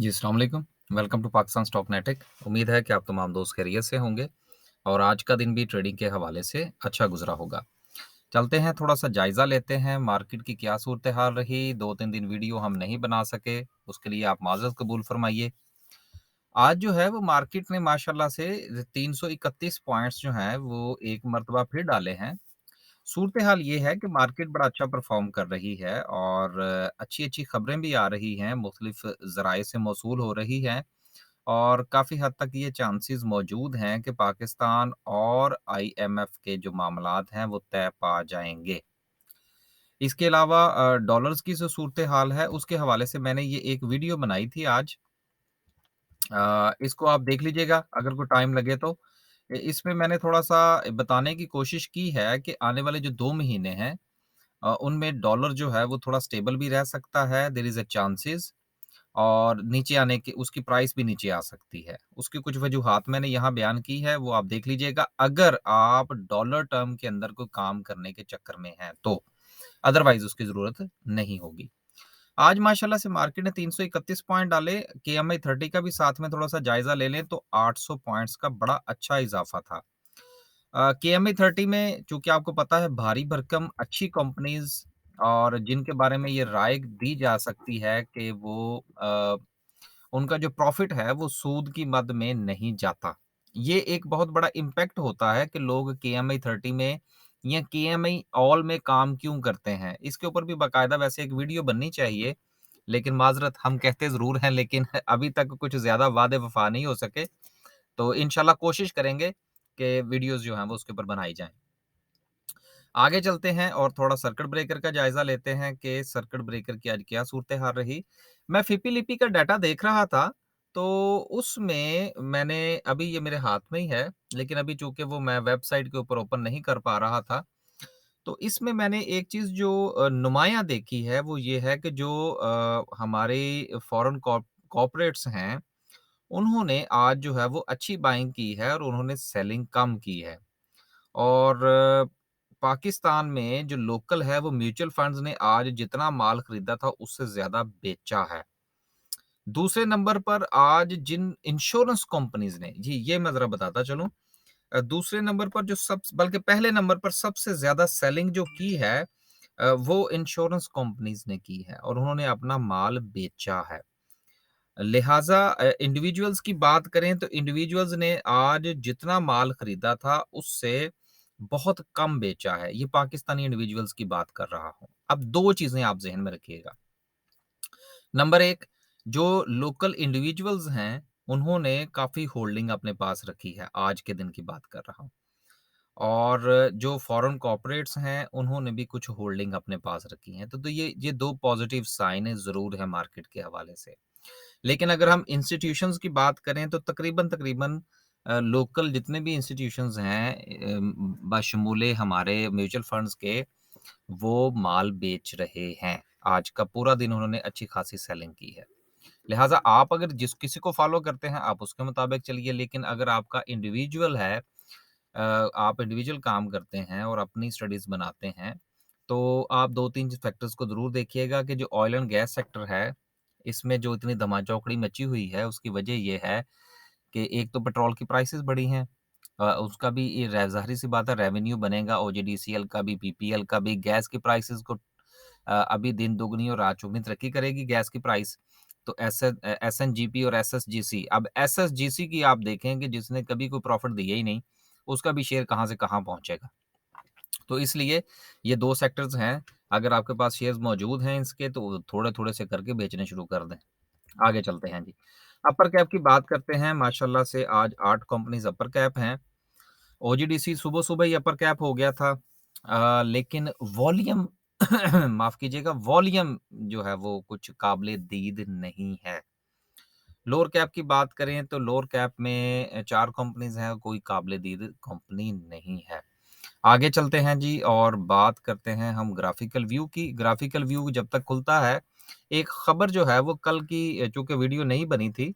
जी, अस्सलाम वालेकुम। Welcome to Pakistan stock नेटिक। उम्मीद है कि आप तमाम दोस्त खैरियत से होंगे और आज का दिन भी ट्रेडिंग के हवाले से अच्छा गुज़रा होगा। चलते हैं, थोड़ा-सा जायज़ा लेते हैं, मार्केट की क्या सूरत-ए-हाल रही। 2-3 दिन वीडियो हम नहीं बना सके, उसके लिए आप माज़रत कबूल फ़रमाइए। आज जो है वो मार्केट ने माशाल्लाह से 331 पॉइंट्स जो हैं वो एक मर्तबा फिर डाले हैं। सूरत-ए-हाल ये है कि मार्केट बड़ा अच्छा परफ़ॉर्म कर रही है और अच्छी-अच्छी खबरें भी आ रही हैं, मुख़्तलिफ़ ज़राए से मौसूल हो रही हैं। और काफ़ी हद तक ये चांसेस मौजूद हैं कि पाकिस्तान और आईएमएफ के जो मामलात हैं, वो तय पा जाएँगे। इसके अलावा डॉलर्स की जो सूरत-ए-हाल है, उसके हवाले से मैंने ये एक वीडियो बनाई थी आज। इसको आप देख लीजिएगा अगर कोई टाइम लगे तो। इसमें मैंने थोड़ा-सा बताने की कोशिश की है कि आने वाले जो 2 महीने हैं उनमें डॉलर जो है वो थोड़ा स्टेबल भी रह सकता है, देयर इज़ अ चांसेस और नीचे आने की उसकी प्राइस भी नीचे आ सकती है। उसकी कुछ वजूहात मैंने यहाँ बयान की है, वो आप देख लीजिएगा, अगर आप डॉलर टर्म के अंदर कोई काम करने के चक्कर में हैं तो। अदरवाइज़ उसकी ज़रूरत नहीं होगी। आज माशाल्लाह से मार्केट ने 331 पॉइंट डाले, केएमआई 30 का भी साथ में थोड़ा-सा जायज़ा ले लें तो 800 पॉइंट्स का बड़ा अच्छा इज़ाफ़ा था। केएमआई 30 में चूँकि आपको पता है भारी भरकम अच्छी कंपनीज़ और जिनके बारे में ये राय दी जा सकती है कि वो उनका जो प्रॉफ़िट है वो सूद की मद में नहीं जाता। ये एक बहुत बड़ा इम्पैक्ट होता है कि लोग केएमआई 30 में या केएमआई ऑल में काम क्यों करते हैं? इसके ऊपर भी बाकायदा वैसे एक वीडियो बननी चाहिए, लेकिन माज़रत हम कहते ज़रूर हैं लेकिन अभी तक कुछ ज़्यादा वादे-वफ़ा नहीं हो सके। तो इंशाल्लाह कोशिश करेंगे कि वीडियोज़ जो हैं वो उसके ऊपर बनाई जाएँ। आगे चलते हैं और थोड़ा सर्किट ब्रेकर का जायज़ा लेते हैं कि सर्किट ब्रेकर की आज क्या सूरत-ए-हाल रही। मैं फिपी-लिपि का डाटा देख रहा था, तो उसमें मैंने अभी ये मेरे हाथ में ही है, लेकिन अभी चूँकि वो मैं वेबसाइट के ऊपर ओपन नहीं कर पा रहा था, तो इसमें मैंने एक चीज़ जो नुमायाँ देखी है, वो ये है कि जो हमारे फ़ॉरेन कॉर्पोरेट्स हैं, उन्होंने आज जो है वो अच्छी बाइंग की है और उन्होंने सेलिंग कम की है। और पाकिस्तान में जो लोकल है वो म्यूचुअल फंड्स ने आज जितना माल खरीदा था उससे ज़्यादा बेचा है। दूसरे नंबर पर आज जिन इंश्योरेंस कंपनीज़ ने जी, ये मैं ज़रा बताता चलूँ। दूसरे नंबर पर जो सब बल्कि पहले नंबर पर सबसे ज़्यादा सेलिंग जो की है वो इंश्योरेंस कंपनीज़ ने की है और उन्होंने अपना माल बेचा है। लिहाज़ा इंडिविजुअल्स की बात करें तो इंडिविजुअल्स ने आज जितना माल खरीदा था उससे बहुत कम बेचा है। ये पाकिस्तानी इंडिविजुअल्स की बात कर रहा हूँ। अब 2 चीज़ें आप ज़हन में रखिएगा। नंबर 1 जो लोकल इंडिविजुअल्स हैं, उन्होंने काफ़ी होल्डिंग अपने पास रखी है, आज के दिन की बात कर रहा हूँ। और जो फॉरेन कॉर्पोरेट्स हैं, उन्होंने भी कुछ होल्डिंग अपने पास रखी हैं। तो ये 2 पॉज़िटिव साइन ज़रूर है मार्केट के हवाले से। लेकिन अगर हम इंस्टीट्यूशंस की बात करें तो तकरीबन लोकल जितने भी इंस्टीट्यूशंस हैं बशमूले हमारे म्यूचुअल फंड्स के, वो माल बेच रहे हैं। आज का पूरा दिन उन्होंने अच्छी खासी सेलिंग की है। लिहाज़ा आप अगर जिस किसी को फ़ॉलो करते हैं, आप उसके मुताबिक चलिए, लेकिन अगर आपका इंडिविजुअल है आप इंडिविजुअल काम करते हैं और अपनी स्टडीज़ बनाते हैं, तो आप 2-3 फैक्टर्स को ज़रूर देखिएगा कि जो ऑयल एंड गैस सेक्टर है, इसमें जो इतनी धमाचौकड़ी मची हुई है, उसकी वजह ये है कि एक तो पेट्रोल की प्राइसेज़ बढ़ी हैं। उसका भी ये ज़ाहिर-सी बात है रेवेन्यू बनेगा ओजीडीसीएल का भी, पीपीएल का भी, गैस की प्राइसेज़ को अभी दिन दुगनी और रात चौगुनी तरक्की करेगी गैस की प्राइस। तो एसएनजीपी और एसएसजीसी, अब एसएसजीसी की आप देखेंगे जिसने कभी कोई प्रॉफ़िट दिया ही नहीं, उसका भी शेयर कहाँ से कहाँ पहुँचेगा। तो इसलिए ये 2 सेक्टर्स हैं, अगर आपके पास शेयर्स मौजूद हैं इसके तो थोड़े-थोड़े से करके बेचने शुरू कर दें। आगे चलते हैं जी। अपर कैप की बात करते हैं, माशाल्लाह से आज 8 कंपनीज़ अपर कैप हैं। ओजीडीसी सुबह-सुबह ही अपर कैप हो गया था। लेकिन वॉल्यूम माफ़ कीजिएगा, वॉल्यूम जो है वो कुछ काबिल-ए-दीद नहीं है। लोअर कैप की बात करें तो लोअर कैप में 4 कंपनीज़ हैं, कोई काबिल-ए-दीद कंपनी नहीं है। आगे चलते हैं जी और बात करते हैं हम ग्राफ़िकल व्यू की। ग्राफ़िकल व्यू जब तक खुलता है, एक खबर जो है वो कल की चूँकि वीडियो नहीं बनी थी।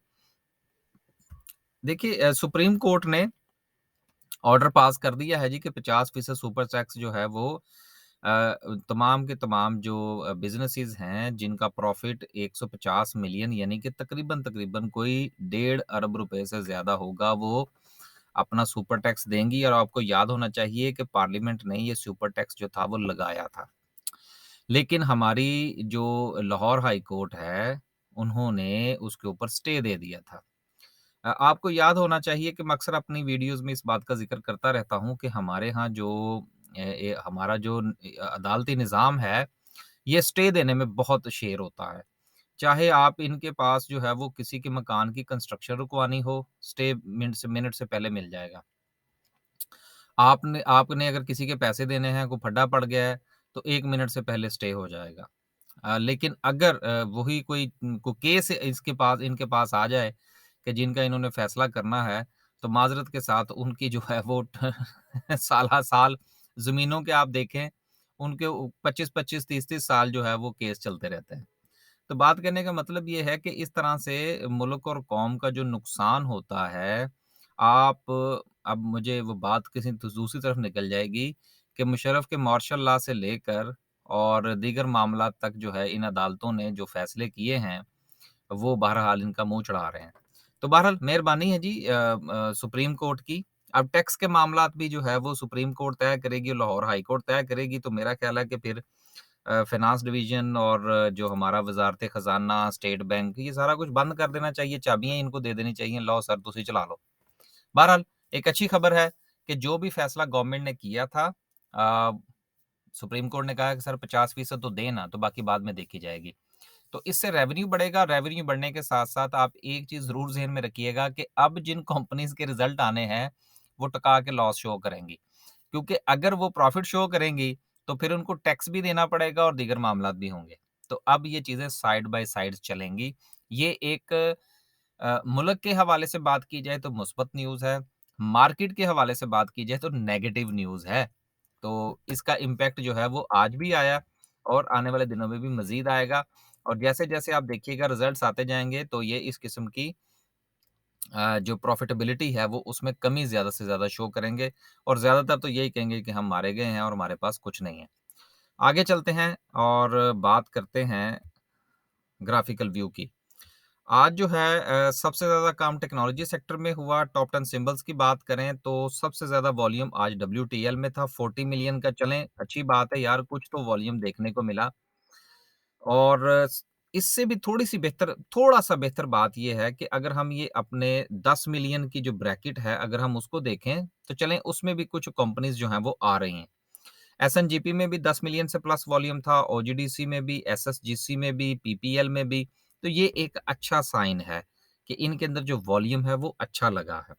देखिए सुप्रीम कोर्ट ने ऑर्डर पास कर दिया है जी कि 50% सुपर टैक्स जो है वो तमाम के तमाम जो बिज़नेसेस हैं, जिनका प्रॉफ़िट 150 मिलियन यानी कि तकरीबन-तकरीबन कोई डेढ़ अरब रुपए से ज़्यादा होगा, वो अपना सुपर टैक्स देंगी और आपको याद होना चाहिए कि पार्लियामेंट ने ये सुपर टैक्स जो था, वो लगाया था। लेकिन हमारी जो लाहौर हाई कोर्ट है, उन्होंने उसके ऊपर स्टे दे दिया था। आपको याद होना चाहिए कि मैं अक्सर अपनी वीडियोज़ में इस बात का ज़िक्र करता रहता हूँ कि हमारे यहाँ जो हमारा जो अदालती निज़ाम है, ये स्टे देने में बहुत शेर होता है। चाहे आप इनके पास जो है वो किसी के मकान की कंस्ट्रक्शन रुकवानी हो, स्टे मिनट से पहले मिल जाएगा। आपने आपने अगर किसी के पैसे देने हैं, कोई फड्डा पड़ गया है, तो 1 मिनट से पहले स्टे हो जाएगा। लेकिन अगर वही कोई केस इनके पास आ जाए कि जिनका इन्होंने फैसला करना है, तो माज़रत के साथ उनकी जो है वो साल-साल ज़मीनों के आप देखें, उनके 25-25, 30-30 साल जो है वो केस चलते रहते हैं। तो बात करने का मतलब ये है कि इस तरह से मुल्क और कौम का जो नुकसान होता है, आप अब मुझे वो बात किसी दूसरी तरफ निकल जाएगी कि मुशर्रफ के मार्शल लॉ से लेकर और दीगर मामलात तक जो है इन अदालतों ने जो फैसले किए हैं, वो बहरहाल इनका मुँह चढ़ा रहे हैं। तो बहरहाल मेहरबानी है जी सुप्रीम कोर्ट की। अब टैक्स के मामलात भी जो है वो सुप्रीम कोर्ट तय करेगी, लाहौर हाई कोर्ट तय करेगी, तो मेरा ख़्याल है कि फिर फ़ाइनेंस डिवीज़न और जो हमारा वज़ारत ख़ज़ाना, स्टेट बैंक, ये सारा कुछ बंद कर देना चाहिए, चाबियाँ इनको दे देनी चाहिए, लो सर तुसी चला लो। बहरहाल एक अच्छी खबर है कि जो भी फ़ैसला गवर्नमेंट ने किया था अ, सुप्रीम कोर्ट ने कहा है कि सर 50% तो दें ना, तो बाकी बाद में देखी जाएगी। तो इससे रेवेन्यू बढ़ेगा, रेवेन्यू बढ़ने के साथ-साथ आप एक चीज़ ज़रूर ज़हन में रखिएगा कि अब जिन कंपनीज़ के रिज़ल्ट आने हैं, वो टका के लॉस शो करेंगी। क्योंकि अगर वो प्रॉफ़िट शो करेंगी, तो फिर उनको टैक्स भी देना पड़ेगा और दीगर मामलात भी होंगे। तो अब ये चीज़ें साइड बाय साइड चलेंगी। ये एक मुल्क के हवाले से बात की जाए तो मुस्बत न्यूज़ है, मार्केट के हवाले से बात की जाए तो नेगेटिव न्यूज़ है। तो इसका इम्पैक्ट जो है वो आज भी आया और आने वाले दिनों में भी मज़ीद आएगा और जैसे-जैसे आप देखिएगा रिज़ल्ट्स आते जाएँगे तो ये इस किस्म की जो प्रॉफ़िटेबिलिटी है वो उसमें कमी ज़्यादा से ज़्यादा शो करेंगे और ज़्यादातर तो यही कहेंगे कि हम मारे गए हैं और हमारे पास कुछ नहीं है। आगे चलते हैं और बात करते हैं ग्राफ़िकल व्यू की। आज जो है सबसे ज़्यादा काम टेक्नोलॉजी सेक्टर में हुआ, टॉप 10 सिम्बल्स की बात करें तो सबसे ज़्यादा वॉल्यूम आज डब्ल्यूटीएल में था, 40 मिलियन का चलें, अच्छी बात है यार कुछ तो वॉल्यूम देखने को मिला। और इससे भी थोड़ा-सा बेहतर बात ये है कि अगर हम ये अपने 10 मिलियन की जो ब्रैकेट है, अगर हम उसको देखें, तो चलें उसमें भी कुछ कंपनीज़ जो हैं वो आ रही हैं। एसएनजीपी में भी 10 मिलियन से प्लस वॉल्यूम था, ओजीडीसी में भी, एसएसजीसी में भी, पीपीएल में भी। तो ये एक अच्छा साइन है कि इनके अंदर जो वॉल्यूम है वो अच्छा लगा है।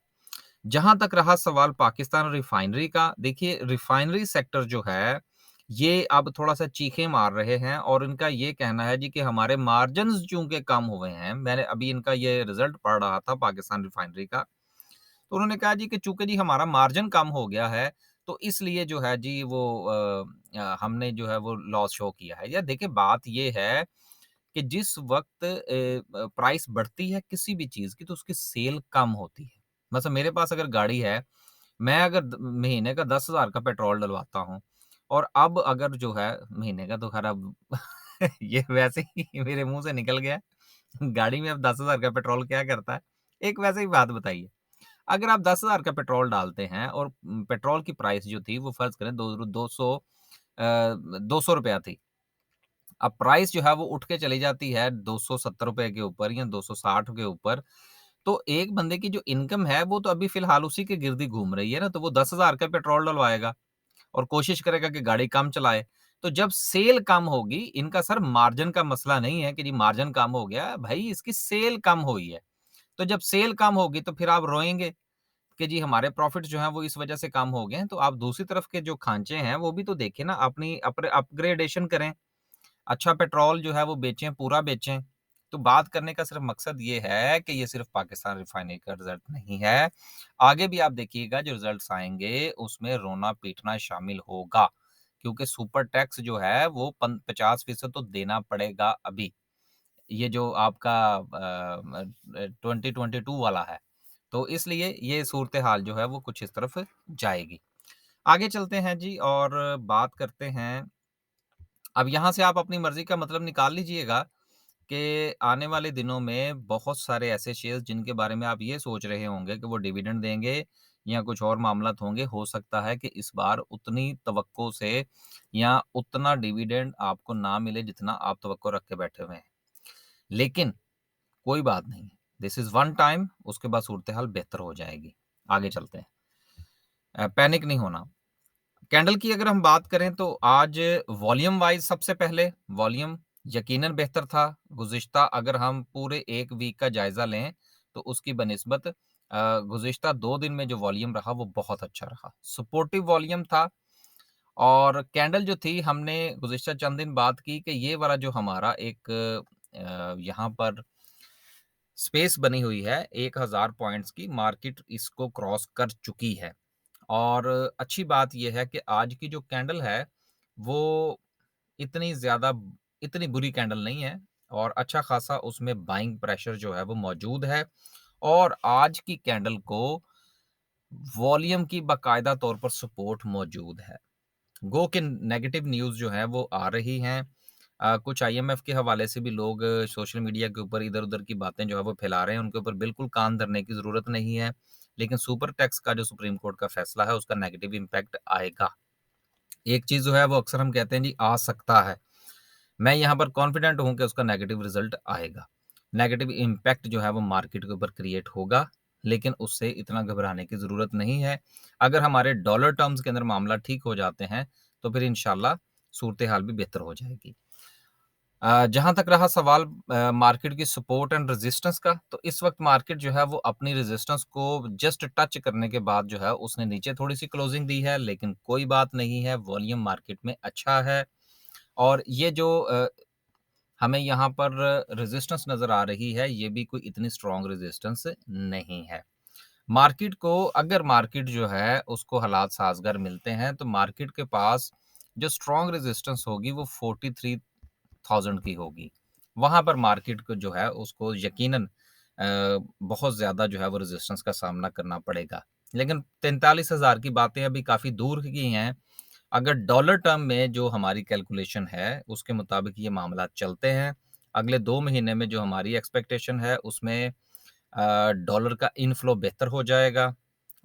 जहाँ तक रहा सवाल पाकिस्तान रिफाइनरी का, देखिए रिफाइनरी सेक्टर जो है, ये अब थोड़ा-सा चीखें मार रहे हैं और इनका ये कहना है जी कि हमारे मार्जिन्स चूँकि कम हुए हैं, मैंने अभी इनका ये रिज़ल्ट पढ़ रहा था पाकिस्तान रिफाइनरी का, तो उन्होंने कहा जी कि चूँकि जी हमारा मार्जिन कम हो गया है, तो इसलिए जो है जी वो हमने जो है वो लॉस शो किया है। या देखिए बात ये है कि जिस वक़्त प्राइस बढ़ती है किसी भी चीज़ की तो उसकी सेल कम होती है। मतलब मेरे पास अगर गाड़ी है, मैं अगर महीने का 10,000 का पेट्रोल डलवाता हूँ और अब अगर जो है महीने का तो ख़ैर अब ये वैसे ही मेरे मुँह से निकल गया। गाड़ी में अब 10,000 का पेट्रोल क्या करता है? एक वैसे ही बात बताइए। अगर आप 10,000 का पेट्रोल डालते हैं और पेट्रोल की प्राइस जो थी वो फ़र्ज़ करें दो 200 ₹200 थी। अब प्राइस जो है वो उठ के चली जाती है ₹270 के ऊपर या 260 के ऊपर, तो एक बंदे की जो इनकम है वो तो अभी फ़िलहाल उसी के गिर्द ही घूम रही है ना, तो वो 10,000 का पेट्रोल डलवाएगा और कोशिश करेगा कि गाड़ी कम चलाए। तो जब सेल कम होगी, इनका सर मार्जिन का मसला नहीं है कि जी मार्जिन कम हो गया, भई इसकी सेल कम हुई है। तो जब सेल कम होगी तो फिर आप रोएँगे कि जी हमारे प्रॉफ़िट जो हैं वो इस वज़ह से कम हो गए हैं, तो आप दूसरी तरफ के जो खाँचे हैं वो भी तो देखिए ना, अपनी अपग्रेडेशन करें। अच्छा पेट्रोल जो है वो बेचें, पूरा बेचें। तो बात करने का सिर्फ़ मकसद ये है कि ये सिर्फ़ पाकिस्तान रिफ़ाइनरी का रिज़ल्ट नहीं है। आगे भी आप देखिएगा जो रिज़ल्ट्स आएँगे उसमें रोना-पीटना शामिल होगा। क्योंकि सुपर टैक्स जो है वो पन 50% तो देना पड़ेगा अभी। ये जो आपका 2022 वाला है। तो इसलिए ये सूरत-ए-हाल जो है वो कुछ इस तरफ जाएगी। आगे चलते हैं जी और बात करते हैं अब यहाँ से आप अपनी मर्ज़ी का मतलब निकाल लीजिएगा कि आने वाले दिनों में बहुत सारे ऐसे शेयर्स जिनके बारे में आप ये सोच रहे होंगे कि वो डिविडेंड देंगे या कुछ और मामलात होंगे, हो सकता है कि इस बार उतनी तवक्को से या उतना डिविडेंड आपको ना मिले जितना आप तवक्को रख के बैठे हुए हैं। लेकिन कोई बात नहीं, दिस इज़ वन टाइम, उसके बाद सूरत-ए-हाल बेहतर हो जाएगी। आगे चलते हैं। पैनिक नहीं होना। कैंडल की अगर हम बात करें तो आज वॉल्यूम वाइज़ सबसे पहले वॉल्यूम यकीनन बेहतर था। गुज़िश्ता अगर हम पूरे 1 वीक का जायज़ा लें, तो उसकी बनिस्बत गुज़िश्ता 2 दिन में जो वॉल्यूम रहा वो बहुत अच्छा रहा। सपोर्टिव वॉल्यूम था और कैंडल जो थी हमने गुज़िश्ता चंद दिन बात की कि ये वाला जो हमारा एक यहाँ पर स्पेस बनी हुई है 1000 पॉइंट्स की, मार्केट इसको क्रॉस कर चुकी है। और अच्छी बात ये है कि आज की जो कैंडल है, वो इतनी ज़्यादा इतनी बुरी कैंडल नहीं है और अच्छा खासा उसमें बाइंग प्रेशर जो है वो मौजूद है और आज की कैंडल को वॉल्यूम की बाकायदा तौर पर सपोर्ट मौजूद है। गो कि नेगेटिव न्यूज़ जो है वो आ रही हैं। कुछ आईएमएफ के हवाले से भी लोग सोशल मीडिया के ऊपर इधर-उधर की बातें जो है वो फैला रहे हैं, उनके ऊपर बिल्कुल कान धरने की ज़रूरत नहीं है। लेकिन सुपर टैक्स का जो सुप्रीम कोर्ट का फैसला है, उसका नेगेटिव इम्पैक्ट आएगा। एक चीज़ जो है वो अक्सर हम कहते हैं जी आ सकता है। मैं यहाँ पर कॉन्फिडेंट हूँ कि उसका नेगेटिव रिज़ल्ट आएगा। नेगेटिव इम्पैक्ट जो है वो मार्केट के ऊपर क्रिएट होगा, लेकिन उससे इतना घबराने की ज़रूरत नहीं है। अगर हमारे डॉलर टर्म्स के अंदर मामला ठीक हो जाते हैं, तो फिर इंशाल्लाह सूरत-ए-हाल भी बेहतर हो जाएगी। जहाँ तक रहा सवाल मार्केट की सपोर्ट एंड रेजिस्टेंस का, तो इस वक़्त मार्केट जो है वो अपनी रेजिस्टेंस को जस्ट टच करने के बाद जो है उसने नीचे थोड़ी-सी क्लोजिंग दी है, लेकिन कोई बात नहीं है, वॉल्यूम मार्केट में अच्छा है और ये जो हमें यहाँ पर रेजिस्टेंस नज़र आ रही है, ये भी कोई इतनी स्ट्रॉन्ग रेजिस्टेंस नहीं है। मार्केट को अगर मार्केट जो है उसको हालात साज़गार मिलते हैं, तो मार्केट के पास जो स्ट्रॉन्ग रेजिस्टेंस होगी वो 43,000 की होगी। वहाँ पर मार्केट को जो है उसको यकीनन बहुत ज़्यादा जो है वो रेजिस्टेंस का सामना करना पड़ेगा। लेकिन 43,000 की बातें अभी काफ़ी दूर की हैं। अगर डॉलर टर्म में जो हमारी कैलकुलेशन है, उसके मुताबिक ये मामलात चलते हैं। अगले 2 महीने में जो हमारी एक्सपेक्टेशन है उसमें डॉलर का इनफ्लो बेहतर हो जाएगा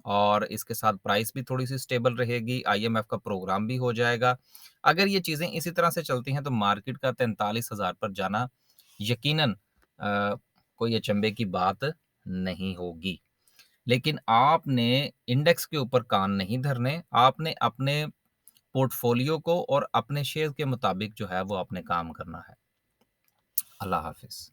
और इसके साथ प्राइस भी थोड़ी-सी स्टेबल रहेगी, आईएमएफ का प्रोग्राम भी हो जाएगा। अगर ये चीज़ें इसी तरह से चलती हैं तो मार्केट का 43,000 पर जाना यकीनन कोई अचंभे की बात नहीं होगी। लेकिन आपने इंडेक्स के ऊपर कान नहीं धरने, आपने अपने पोर्टफोलियो को और अपने शेयर के मुताबिक जो है वो आपने काम करना है। अल्लाह हाफ़िज़।